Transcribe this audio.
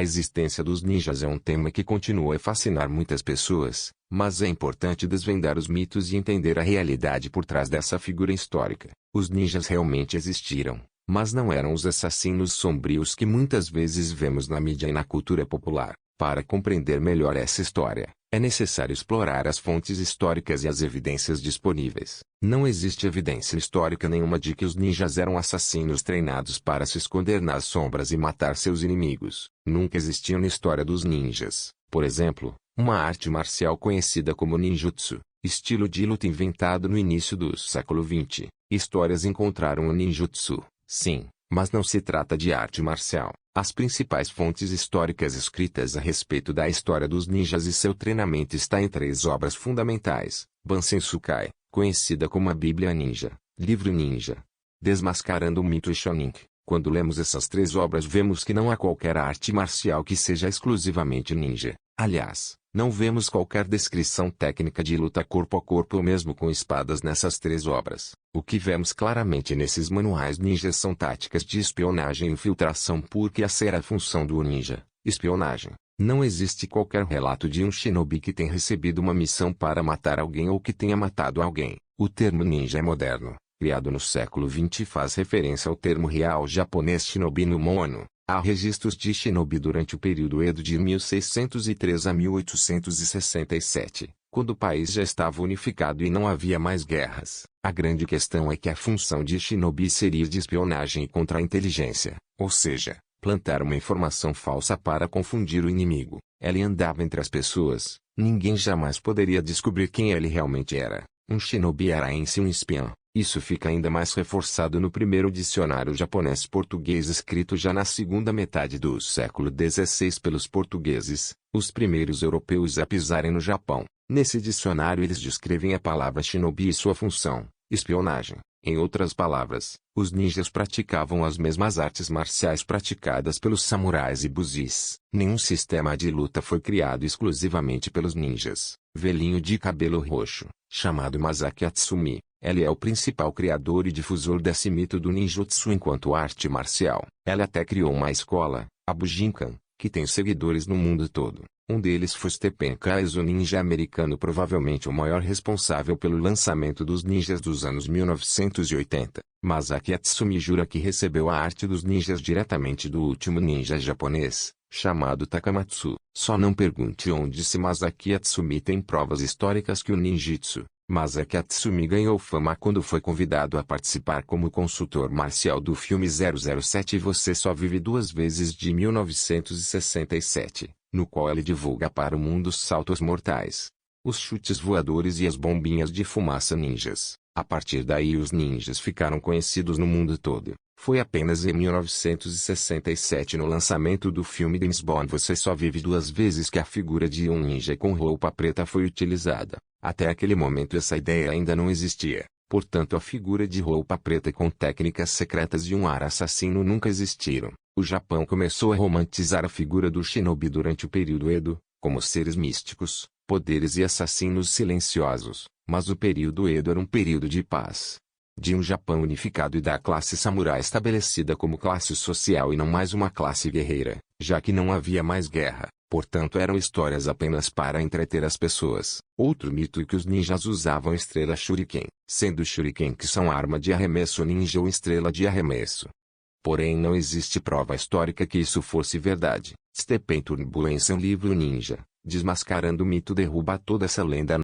A existência dos ninjas é um tema que continua a fascinar muitas pessoas, mas é importante desvendar os mitos e entender a realidade por trás dessa figura histórica. Os ninjas realmente existiram, mas não eram os assassinos sombrios que muitas vezes vemos na mídia e na cultura popular. Para compreender melhor essa história, é necessário explorar as fontes históricas e as evidências disponíveis. Não existe evidência histórica nenhuma de que os ninjas eram assassinos treinados para se esconder nas sombras e matar seus inimigos. Nunca existiu na história dos ninjas, por exemplo, uma arte marcial conhecida como ninjutsu, estilo de luta inventado no início do século XX. Histórias encontraram o ninjutsu, sim, mas não se trata de arte marcial. As principais fontes históricas escritas a respeito da história dos ninjas e seu treinamento está em três obras fundamentais: Bansensukai, conhecida como a Bíblia Ninja, Livro Ninja, Desmascarando o Mito Shonin. Quando lemos essas três obras vemos que não há qualquer arte marcial que seja exclusivamente ninja. Aliás, não vemos qualquer descrição técnica de luta corpo a corpo ou mesmo com espadas nessas três obras. O que vemos claramente nesses manuais ninjas são táticas de espionagem e infiltração, porque essa era a função do ninja, espionagem. Não existe qualquer relato de um shinobi que tenha recebido uma missão para matar alguém ou que tenha matado alguém. O termo ninja é moderno, criado no século XX, e faz referência ao termo real japonês shinobi no mono. Há registros de shinobi durante o período Edo de 1603 a 1867, quando o país já estava unificado e não havia mais guerras. A grande questão é que a função de shinobi seria de espionagem e contra-inteligência, ou seja, plantar uma informação falsa para confundir o inimigo. Ele andava entre as pessoas, ninguém jamais poderia descobrir quem ele realmente era. Um shinobi era em si um espião. Isso fica ainda mais reforçado no primeiro dicionário japonês-português escrito já na segunda metade do século XVI pelos portugueses, os primeiros europeus a pisarem no Japão. Nesse dicionário eles descrevem a palavra shinobi e sua função, espionagem. Em outras palavras, os ninjas praticavam as mesmas artes marciais praticadas pelos samurais e buzis. Nenhum sistema de luta foi criado exclusivamente pelos ninjas. Velhinho de cabelo roxo, chamado Masaki Atsumi, ele é o principal criador e difusor desse mito do ninjutsu enquanto arte marcial. Ele até criou uma escola, a Bujinkan, que tem seguidores no mundo todo. Um deles foi Stephen Kais, o ninja americano, provavelmente o maior responsável pelo lançamento dos ninjas dos anos 1980. Masaki Atsumi jura que recebeu a arte dos ninjas diretamente do último ninja japonês, chamado Takamatsu. Só não pergunte onde se Masaki Atsumi tem provas históricas que o ninjutsu. Masaki Atsumi ganhou fama quando foi convidado a participar como consultor marcial do filme 007 Você Só Vive Duas Vezes de 1967, no qual ele divulga para o mundo os saltos mortais, os chutes voadores e as bombinhas de fumaça ninjas. A partir daí os ninjas ficaram conhecidos no mundo todo. Foi apenas em 1967, no lançamento do filme James Bond Você Só Vive Duas Vezes, que a figura de um ninja com roupa preta foi utilizada. Até aquele momento essa ideia ainda não existia, portanto a figura de roupa preta com técnicas secretas e um ar assassino nunca existiram. O Japão começou a romantizar a figura do shinobi durante o período Edo, como seres místicos, poderes e assassinos silenciosos, mas o período Edo era um período de paz, de um Japão unificado e da classe samurai estabelecida como classe social e não mais uma classe guerreira, já que não havia mais guerra. Portanto eram histórias apenas para entreter as pessoas. Outro mito é que os ninjas usavam estrela shuriken, sendo shuriken que são arma de arremesso ninja ou estrela de arremesso. Porém não existe prova histórica que isso fosse verdade. Stephen Turnbull em seu livro Ninja, Desmascarando o Mito derruba toda essa lenda.